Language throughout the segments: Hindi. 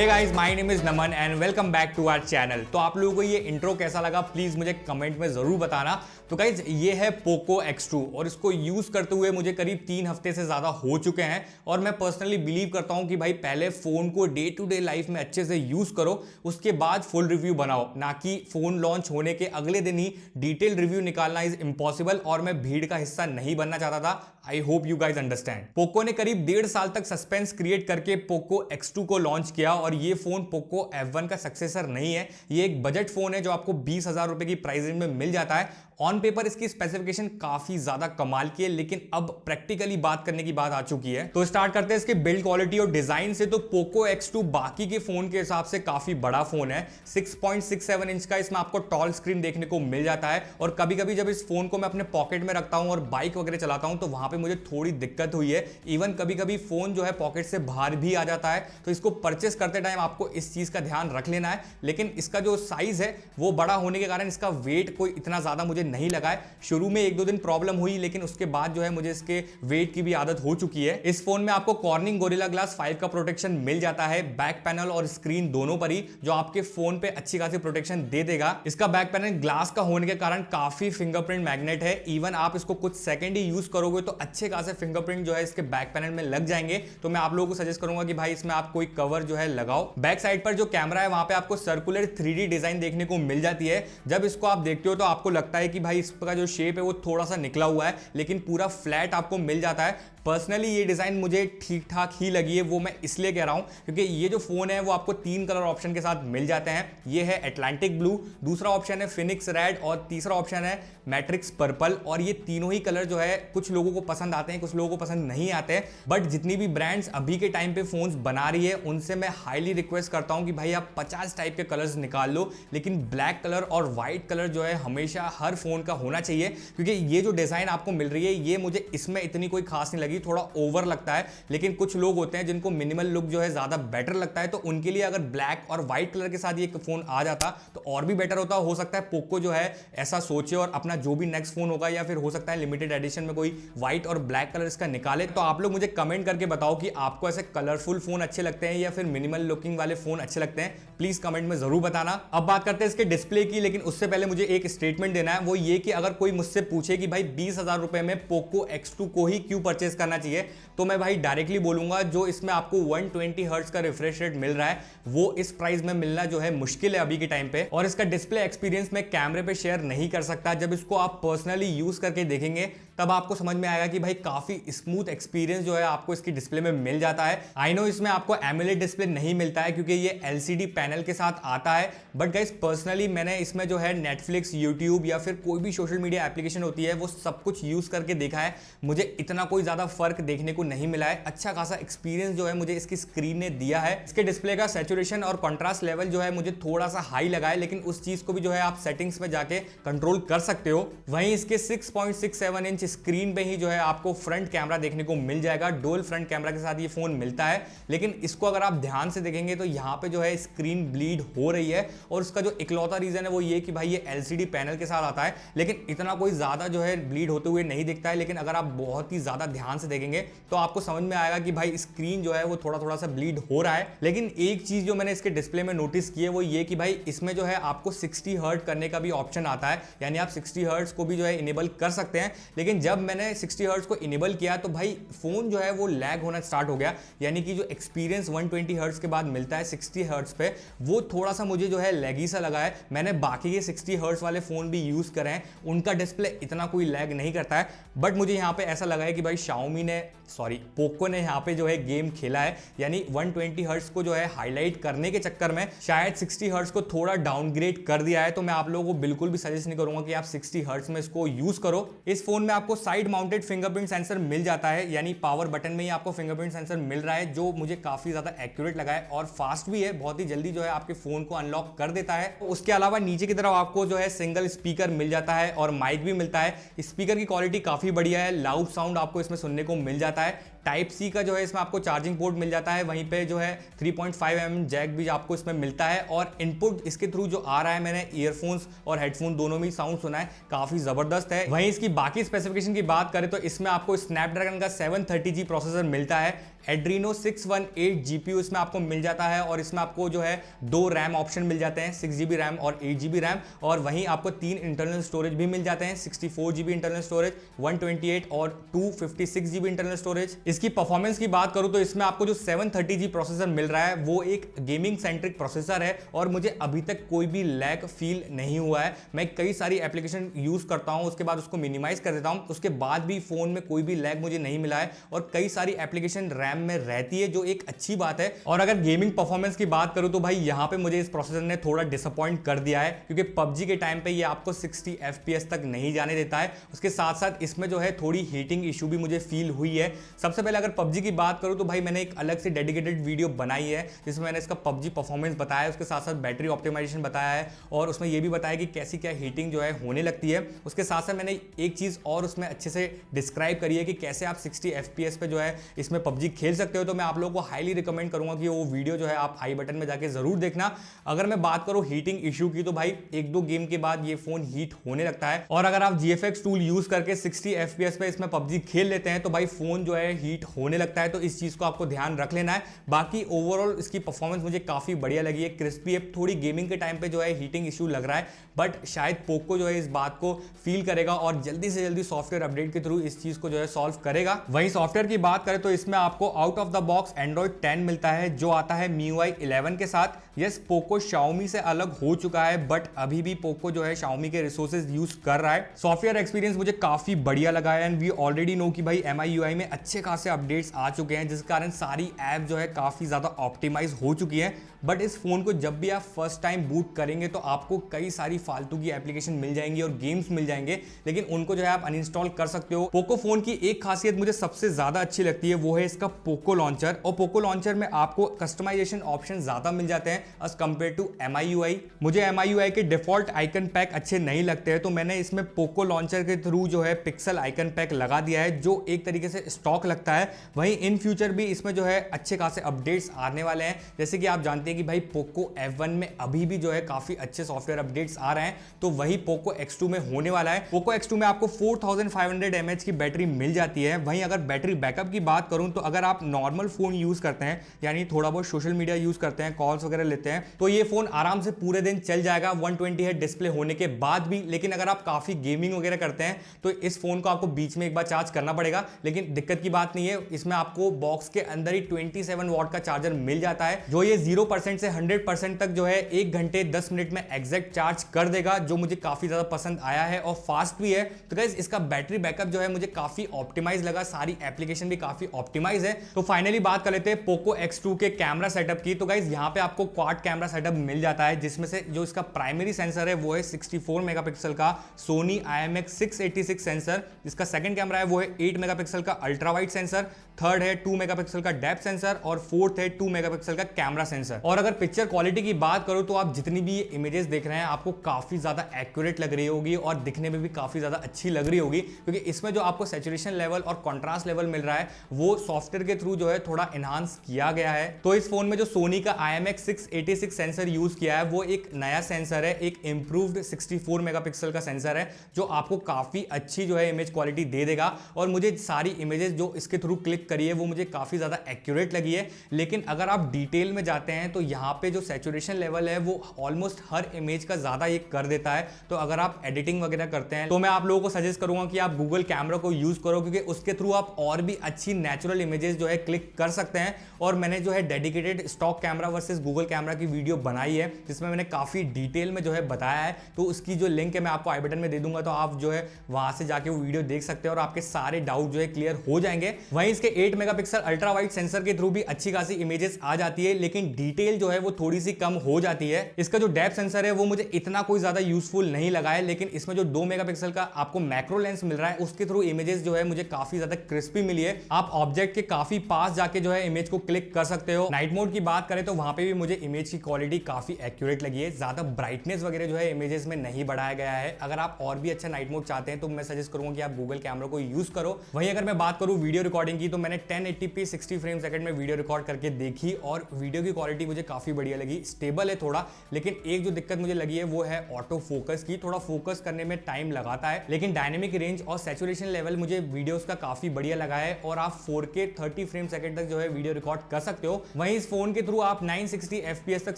Hey guys, my name is Naman and welcome back to our channel. तो आप लोगों को ये इंट्रो कैसा लगा प्लीज मुझे कमेंट में जरूर बताना। तो गाइस ये है पोको X2 और इसको यूज करते हुए मुझे करीब 3 हफ्ते से ज्यादा हो चुके हैं और मैं पर्सनली बिलीव करता हूं कि भाई पहले फोन को डे टू डे लाइफ में अच्छे से यूज करो, उसके बाद फुल रिव्यू बनाओ, ना कि फोन लॉन्च होने के अगले दिन ही डिटेल रिव्यू निकालना इज इम्पॉसिबल और मैं भीड़ का हिस्सा नहीं बनना चाहता था। I hope you guys understand. Poco ने करीब 1.5 साल तक सस्पेंस क्रिएट करके पोको X2 को लॉन्च किया और ये फोन पोको F1 का सक्सेसर नहीं है, ये एक बजट फोन है जो आपको 20,000 रुपए की प्राइस रेंज में मिल जाता है। ऑन पेपर इसकी स्पेसिफिकेशन काफी ज्यादा कमाल की है, लेकिन अब प्रैक्टिकली बात करने की बात आ चुकी है। तो स्टार्ट करते हैं इसके बिल्ड क्वालिटी और डिजाइन से। तो पोको X2 बाकी के फोन के हिसाब से काफी बड़ा फोन है। 6.67 इंच का इसमें आपको टॉल स्क्रीन देखने को मिल जाता है और कभी कभी जब इस फोन को मैं अपने पॉकेट में रखता हूं और बाइक वगैरह चलाता हूं तो वहां पे मुझे थोड़ी दिक्कत हुई है। इवन कभी कभी फोन जो है पॉकेट से बाहर भी आ जाता है, तो इसको परचेस करते टाइम आपको इस चीज का ध्यान रख लेना है। लेकिन इसका जो साइज है वो बड़ा होने के कारण इसका वेट कोई इतना ज्यादा मुझे नहीं लगा है। शुरू में 1-2 दिन प्रॉब्लम हुई, लेकिन उसके बाद जो है मुझे इसके वेट की भी आदत हो चुकी है। इस फोन में आपको कॉर्निंग गोरिल्ला ग्लास 5 का प्रोटेक्शन मिल जाता है बैक पैनल और स्क्रीन दोनों पर ही, जो आपके फोन पे अच्छी खासी प्रोटेक्शन दे देगा। इसका बैक पैनल ग्लास का होने के कारण काफी फिंगरप्रिंट मैग्नेट है। इवन आप इसको कुछ सेकंड ही यूज करोगे तो अच्छे खासे फिंगरप्रिंट जो है इसके बैक पैनल में लग जाएंगे। तो मैं आप लोगों को सजेस्ट करूंगा कि भाई इसमें आप कोई कवर जो है लगाओ। बैक साइड पर जो कैमरा है वहां पे आपको सर्कुलर 3D डिजाइन देखने को मिल जाती है। जब इसको आप देखते हो तो आपको लगता है कि भाई इसका जो शेप है वो थोड़ा सा निकला हुआ है, लेकिन पूरा फ्लैट आपको मिल जाता है। पर्सनली ये डिजाइन मुझे ठीक ठाक ही लगी है। वो मैं इसलिए कह रहा हूं क्योंकि ये जो फोन है वो आपको 3 कलर ऑप्शन के साथ मिल जाते हैं। ये है एटलांटिक ब्लू, दूसरा ऑप्शन है फिनिक्स रेड और तीसरा ऑप्शन है मैट्रिक्स पर्पल। और ये तीनों ही कलर जो है कुछ लोगों को पसंद आते हैं, कुछ लोगों को पसंद नहीं आते हैं। बट जितनी भी ब्रांड्स अभी के टाइम पे फोन्स बना रही है उनसे मैं हाईली रिक्वेस्ट करता हूं कि भाई आप 50 टाइप के कलर्स निकाल लो, लेकिन ब्लैक कलर और व्हाइट कलर जो है हमेशा हर फोन का होना चाहिए। क्योंकि ये जो डिजाइन आपको मिल रही है ये मुझे इसमें इतनी कोई खास नहीं लगी, थोड़ा ओवर लगता है। लेकिन कुछ लोग होते हैं जिनको मिनिमल लुक जो है ज्यादा बेटर लगता है, तो उनके लिए अगर ब्लैक और व्हाइट कलर के साथ ये फोन आ जाता तो और भी बेटर होता। हो सकता है पोको जो है ऐसा सोचे और अपना जो भी नेक्स्ट फोन होगा या फिर हो सकता है लिमिटेड एडिशन में कोई व्हाइट और ब्लैक कलर इसका निकाले। तो आप लोग मुझे कमेंट करके बताओ कि आपको ऐसे कलरफुल फोन अच्छे लगते हैं या फिर मिनिमल लुकिंग वाले फोन अच्छे लगते हैं। प्लीज कमेंट में जरूर बताना। अब बात करते हैं इसके डिस्प्ले की, लेकिन उससे पहले मुझे एक स्टेटमेंट देना है। वो ये कि अगर कोई मुझसे पूछे कि भाई 20,000 रुपए में पोको X2 को ही क्यों परचेस करना चाहिए, तो मैं भाई डायरेक्टली बोलूंगा जो इसमें आपको 120 हर्ट्ज का रिफ्रेश रेट मिल रहा है वो इस प्राइस में मिलना जो है मुश्किल है अभी के टाइम पे। और इसका डिस्प्ले एक्सपीरियंस मैं कैमरे पे शेयर नहीं कर सकता। जब इसको आप पर्सनली यूज करके देखेंगे तब आपको समझ में आएगा कि भाई काफी स्मूथ एक्सपीरियंस जो है आपको इसकी डिस्प्ले में मिल जाता है। आई नो इसमें आपको एमोलेड डिस्प्ले नहीं मिलता है क्योंकि ये LCD पैनल के साथ आता है, बट गाइस पर्सनली मैंने इसमें जो है नेटफ्लिक्स, यूट्यूब या फिर कोई भी सोशल मीडिया एप्लीकेशन होती है वो सब कुछ यूज करके देखा है। मुझे इतना कोई ज्यादा फर्क देखने को नहीं मिला है। अच्छा खासा एक्सपीरियंस जो है मुझे इसकी स्क्रीन ने दिया है। इसके डिस्प्ले का सैचुरेशन और कॉन्ट्रास्ट लेवल जो है मुझे थोड़ा सा हाई लगा है, लेकिन उस चीज को भी जो है आप सेटिंग्स में जाके कंट्रोल कर सकते हो। वहीं इसके 6.67 इंच स्क्रीन पे ही जो है आपको फ्रंट कैमरा देखने को मिल जाएगा। डुअल फ्रंट कैमरा के साथ ये फोन मिलता है, लेकिन इसको अगर आप ध्यान से देखेंगे तो यहाँ पे जो है स्क्रीन ब्लीड हो रही है और उसका जो इकलौता रीजन है वो ये कि भाई ये LCD पैनल के साथ आता है, लेकिन इतना कोई ज्यादा जो है ब्लीड होते हुए नहीं दिखता है। लेकिन अगर आप बहुत ही ज्यादा ध्यान से देखेंगे तो आपको समझ में आएगा कि भाई स्क्रीन जो है वो थोड़ा थोड़ा सा ब्लीड हो रहा है। लेकिन एक चीज जो मैंने इसके डिस्प्ले में नोटिस की है वो ये कि भाई इसमें जो है आपको 60 हर्ट्ज करने का भी ऑप्शन आता है, यानी आप 60 हर्ट्ज को भी जो है इनेबल कर सकते हैं। लेकिन जब मैंने 60 हर्ट्ज को इनेबल किया तो भाई फोन जो है वो लैग होना स्टार्ट हो गया, यानी कि जो एक्सपीरियंस 120 हर्ट्ज के बाद मिलता है 60 हर्ट्ज पे वो थोड़ा सा मुझे जो है लैगी सा लगा है। मैंने बाकी के 60 हर्ट्ज वाले फोन भी यूज करे हैं, उनका डिस्प्ले इतना कोई लैग नहीं करता है। बट मुझे यहाँ पे ऐसा लगा है कि भाई पोको ने यहाँ पे जो है गेम खेला है, यानी 120 हर्ट्ज को जो है हाईलाइट करने के चक्कर में शायद 60 हर्ट्ज को थोड़ा डाउनग्रेड कर दिया है। तो मैं आप लोगों को बिल्कुल भी सजेस्ट नहीं करूंगा कि आप 60 हर्ट्ज में इसको यूज करो। इस फोन में आपको साइड माउंटेड फिंगरप्रिंट सेंसर मिल जाता है, यानी पावर बटन में ही आपको फिंगरप्रिंट सेंसर मिल रहा है, जो मुझे काफी ज्यादा एक्यूरेट लगा है और फास्ट भी है। बहुत ही जल्दी जो है आपके फोन को अनलॉक कर देता है। उसके अलावा नीचे की तरफ आपको जो है सिंगल स्पीकर मिल जाता है और माइक भी मिलता है। स्पीकर की क्वालिटी काफी बढ़िया है, लाउड साउंड आपको इसमें सुनने को मिल जाता है। टाइप सी का जो है इसमें आपको चार्जिंग पोर्ट मिल जाता है, वहीं पे जो है 3.5mm जैक भी आपको इसमें मिलता है और इनपुट इसके थ्रू जो आ रहा है, मैंने ईयरफोन्स और हेडफोन दोनों में साउंड सुना है, काफी जबरदस्त है। वहीं इसकी बाकी स्पेसिफिकेशन की बात करें तो इसमें आपको स्नैपड्रैगन का 730G प्रोसेसर मिलता है, Adreno 618 GPU इसमें आपको मिल जाता है और इसमें आपको जो है 2 रैम ऑप्शन मिल जाते हैं, 6GB रैम और 8GB रैम, और वहीं आपको 3 इंटरनल स्टोरेज भी मिल जाते हैं, 64GB इंटरनल स्टोरेज, 128 और 256GB इंटरनल स्टोरेज। इसकी परफॉर्मेंस की बात करूं तो इसमें आपको जो 730G प्रोसेसर मिल रहा है वो एक गेमिंग सेंट्रिक प्रोसेसर है और मुझे अभी तक कोई भी लैग फील नहीं हुआ है। मैं कई सारी एप्लीकेशन यूज करता हूं, उसके बाद उसको मिनिमाइज कर देता हूं, उसके बाद भी फोन में कोई भी लैग मुझे नहीं मिला है और कई सारी एप्लीकेशन रैम में रहती है, जो एक अच्छी बात है। और अगर गेमिंग परफॉर्मेंस की बात करूं तो भाई यहां पे मुझे इस प्रोसेसर ने थोड़ा डिसअपॉइंट कर दिया है, क्योंकि पबजी के टाइम पे ये आपको 60 FPS तक नहीं जाने देता है। उसके साथ साथ इसमें जो है थोड़ी हीटिंग इशू भी मुझे फील हुई है। सबसे पहले अगर पबजी की बात करूं तो भाई मैंने एक अलग से डेडिकेटेड वीडियो बनाई है जिसमें मैंने इसका पबजी परफॉर्मेंस बताया है, उसके साथ साथ बैटरी ऑप्टिमाइजेशन बताया है और उसमें यह भी बताया कि कैसी क्या हीटिंग जो है होने लगती है। उसके साथ साथ मैंने एक चीज और उसमें अच्छे से डिस्क्राइब करी है कि कैसे आप 60 FPS पे जो है इसमें पबजी खेल सकते हो। तो मैं आप लोगों को हाईली रिकमेंड करूंगा कि वो वीडियो जो है आप आई बटन में जाके जरूर देखना। अगर मैं बात करूं हीटिंग इशू की तो भाई 1-2 गेम के बाद ये फोन हीट होने लगता है और अगर आप GFX टूल यूज करके 60 FPS पे इसमें पबजी खेल लेते हैं तो भाई फोन जो है हीट होने लगता है। तो इस चीज को आपको ध्यान रख लेना है। बाकी ओवरऑल इसकी परफॉर्मेंस मुझे काफी बढ़िया लगी है, क्रिस्पी है। थोड़ी गेमिंग के टाइम पे जो है हीटिंग इशू लग रहा है, बट शायद पोको जो है इस बात को फील करेगा और जल्दी से जल्दी सॉफ्टवेयर अपडेट के थ्रू इस चीज को जो है सॉल्व करेगा। वहीं सॉफ्टवेयर की बात करें तो इसमें आपको out of the box Android 10 मिलता है जो आता है MIUI 11 के साथ। यस, पोको Xiaomi से अलग हो चुका है बट अभी भी पोको जो है Xiaomi के रिसोर्सेज यूज कर रहा है। सॉफ्टवेयर एक्सपीरियंस मुझे काफी बढ़िया लगा है एंड वी ऑलरेडी नो कि भाई MIUI में अच्छे खासे अपडेट्स आ चुके हैं जिस कारण सारी ऐप जो है काफी ज्यादा ऑप्टिमाइज हो चुकी है। बट इस फोन को जब भी आप फर्स्ट टाइम बूट करेंगे तो आपको कई सारी फालतू की एप्लीकेशन मिल जाएंगी और गेम्स मिल जाएंगे, लेकिन उनको जो है आप अनइंस्टॉल कर सकते हो। पोको फोन की एक खासियत मुझे सबसे ज्यादा अच्छी लगती है, वो है इसका पोको लॉन्चर। और पोको लॉन्चर में आपको कस्टमाइजेशन ऑप्शन ज्यादा मिल जाते हैं एज कंपेयर टू MIUI। मुझे MIUI के डिफॉल्ट आइकन पैक अच्छे नहीं लगते हैं, तो मैंने इसमें पोको लॉन्चर के थ्रू जो है पिक्सल आइकन पैक लगा दिया है जो एक तरीके से स्टॉक लगता है। वहीं इन फ्यूचर भी इसमें जो है अच्छे खासे अपडेट्स आने वाले हैं। जैसे कि आप जानते हैं कि भाई पोको F1 में अभी भी जो है काफी अच्छे सॉफ्टवेयर अपडेट्स आ रहे हैं, तो वही पोको X2 में होने वाला है। पोको X2 में आपको 4500 mAh की बैटरी मिल जाती है। वहीं अगर बैटरी बैकअप की बात करूं तो अगर आप नॉर्मल फोन यूज करते हैं, यानी थोड़ा बहुत सोशल मीडिया यूज करते हैं, कॉल्स वगैरह लेते हैं, तो ये फोन आराम से पूरे दिन चल जाएगा 120 हर्ट्ज डिस्प्ले होने के बाद भी। लेकिन अगर आप काफी गेमिंग वगैरह करते हैं तो इस फोन को आपको बीच में एक बार चार्ज करना पड़ेगा। लेकिन दिक्कत की बात नहीं है, इसमें आपको बॉक्स के अंदर ही 27 वॉट का चार्जर मिल जाता है जो ये 0% से 100% तक जो है 1 घंटे 10 मिनट में एग्जैक्ट चार्ज कर देगा, जो मुझे काफी ज्यादा पसंद आया है और फास्ट भी है। तो गाइस इसका बैटरी बैकअप जो है मुझे काफी ऑप्टिमाइज लगा, सारी एप्लीकेशन भी काफी ऑप्टिमाइज है। तो फाइनली बात कर लेते हैं पोको X2 के कैमरा सेटअप की। तो गाइस यहाँ पे आपको क्वाड कैमरा सेटअप मिल जाता है जिसमें से जो इसका प्राइमरी सेंसर है वो है 64 मेगापिक्सल का Sony IMX686 सेंसर। जिसका सेकंड कैमरा है वो है 8 मेगापिक्सल का अल्ट्रा वाइड सेंसर, थर्ड है 2 मेगापिक्सल का डेप्थ सेंसर और फोर्थ है 2 मेगापिक्सल का कैमरा सेंसर। और अगर पिक्चर क्वालिटी की बात करूं तो आप जितनी भी इमेजेस देख रहे हैं आपको काफी ज्यादा एक्यूरेट लग रही होगी और दिखने में भी काफी ज्यादा अच्छी लग रही होगी, क्योंकि इसमें जो आपको सैचुरेशन लेवल और कॉन्ट्रास्ट लेवल मिल रहा है वो सॉफ्टवेयर के थ्रू जो है थोड़ा एनहांस किया गया है। तो इस फोन में जो सोनी का IMX686 सेंसर यूज किया है वो एक नया सेंसर है, एक इंप्रूव्ड 64 मेगापिक्सल का सेंसर है जो आपको काफी अच्छी जो है इमेज क्वालिटी दे देगा। और मुझे सारी इमेजेस जो इसके थ्रू क्लिक करी है वो मुझे काफी ज्यादा एक्यूरेट लगी है। लेकिन अगर आप डिटेल में जाते हैं तो यहाँ पे जो सैचुरेशन लेवल है वो ऑलमोस्ट हर इमेज का ज्यादा ये कर देता है। तो अगर आप एडिटिंग वगैरह करते हैं तो मैं आप लोगों को सजेस्ट करूंगा कि आप गूगल कैमरा को यूज करो, क्योंकि उसके थ्रू आप और भी अच्छी नेचुरल इमेजेस जो है क्लिक कर सकते हैं। और मैंने जो है dedicated stock camera versus Google camera की वीडियो बनाई है जिसमें मैंने काफी डिटेल में जो है बताया है, तो उसकी जो लिंक है मैं आपको आई बटन में दे दूंगा, तो आप जो है वहां से जाके वो वीडियो देख सकते हैं और आपके सारे डाउट जो है क्लियर हो जाएंगे। वहीं इसके 8 मेगापिक्सल अल्ट्रा वाइड सेंसर के थ्रू भी अच्छी खासी इमेजेस आ जाती है, लेकिन डिटेल जो है वो थोड़ी सी कम हो जाती है। इसका जो डेप्थ सेंसर है वो मुझे इतना कोई ज्यादा यूजफुल नहीं लगा है, लेकिन इसमें जो 2 मेगापिक्सल का आपको मैक्रो लेंस मिल रहा है उसके थ्रू इमेजेस जो है मुझे काफी ज्यादा क्रिस्पी मिली है। आप ऑब्जेक्ट के काफी पास जाके जो है इमेज को क्लिक कर सकते हो। नाइट मोड की बात करें तो वहां पे भी मुझे इमेज की क्वालिटी काफी एक्यूरेट लगी है। ज्यादा ब्राइटनेस वगैरह जो है इमेजेस में नहीं बढ़ाया गया है। अगर आप और भी अच्छा नाइट मोड चाहते हैं तो मैं सजेस्ट करूंगा कि आप गूगल कैमरा को यूज करो। वहीं अगर मैं बात करूं वीडियो रिकॉर्डिंग की तो मैंने 1080p 60 फ्रेम सेकंड में वीडियो रिकॉर्ड करके देखी और वीडियो की क्वालिटी मुझे काफ़ी बढ़िया लगी। स्टेबल है थोड़ा, लेकिन एक जो दिक्कत मुझे लगी है वो है ऑटो फोकस की। थोड़ा फोकस करने में टाइम लगाता है, लेकिन डायनेमिक रेंज और सैचुरेशन लेवल मुझे वीडियोस का काफ़ी बढ़िया लगा है और आप 4K 30 फ्रेम सेकंड तक जो है वीडियो रिकॉर्ड कर सकते हो। वहीं इस फोन के थ्रू आप 960 FPS तक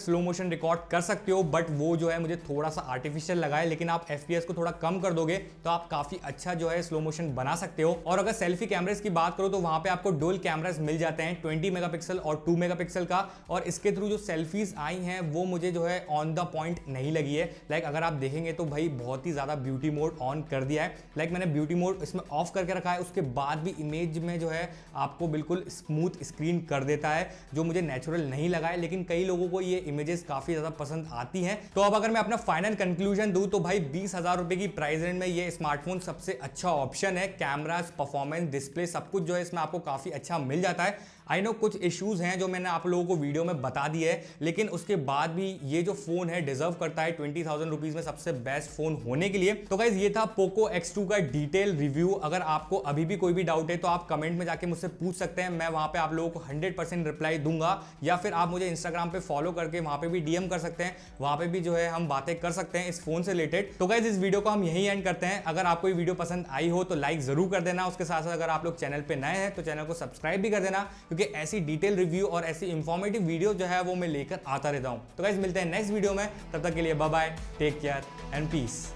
स्लो मोशन रिकॉर्ड कर सकते हो, बट वो जो है मुझे थोड़ा सा आर्टिफिशियल लगा है। लेकिन आप FPS को थोड़ा कम कर दोगे तो आप काफ़ी अच्छा जो है स्लो मोशन बना सकते हो। और अगर सेल्फी कैमरास की बात करो तो वहां पे आपको डुअल कैमरास मिल जाते हैं, 20 मेगापिक्सल और 2 मेगापिक्सल का। और इसके थ्रू जो सेल्फीज आई हैं वो मुझे जो है ऑन द पॉइंट नहीं लगी है। लाइक अगर आप देखेंगे तो भाई बहुत ही ज्यादा ब्यूटी मोड ऑन कर दिया है। लाइक मैंने ब्यूटी मोड इसमें ऑफ करके रखा है, उसके बाद भी इमेज में जो है आपको बिल्कुल स्मूथ स्क्रीन कर देता है, जो मुझे नेचुरल नहीं लगा है। लेकिन कई लोगों को ये इमेजेस काफी ज्यादा पसंद आती हैं। तो अब अगर मैं अपना फाइनल कंक्लूजन दूं तो भाई 20,000 रुपए की प्राइस रेंज में ये स्मार्टफोन सबसे अच्छा ऑप्शन है। कैमरास, परफॉर्मेंस, डिस्प्ले सब कुछ जो है इसमें आपको काफी अच्छा मिल जाता है। आई नो कुछ इश्यूज हैं जो मैंने आप लोगों को वीडियो में बता दिए है, लेकिन उसके बाद भी ये जो फोन है डिजर्व करता है 20,000 रुपीज में सबसे बेस्ट फोन होने के लिए। तो गाइस ये था पोको X2 का डिटेल रिव्यू। अगर आपको अभी भी कोई भी डाउट है तो आप कमेंट में जाके मुझसे पूछ सकते हैं, मैं वहां पे आप लोगों को 100% रिप्लाई दूंगा। या फिर आप मुझे इंस्टाग्राम पे फॉलो करके वहां पे भी DM कर सकते हैं, वहां पे भी जो है हम बातें कर सकते हैं इस फोन से रिलेटेड। तो गाइस इस वीडियो को हम यही एंड करते हैं। अगर आपको ये वीडियो पसंद आई हो तो लाइक जरूर कर देना। उसके साथ साथ अगर आप लोग चैनल पे नए हैं तो चैनल को सब्सक्राइब भी कर देना, क्योंकि ऐसी डिटेल रिव्यू और ऐसी इंफॉर्मेटिव वीडियो जो है वो मैं लेकर आता रहता हूं। तो गाइस मिलते हैं नेक्स्ट वीडियो में, तब तक के लिए bye bye, take care and piece.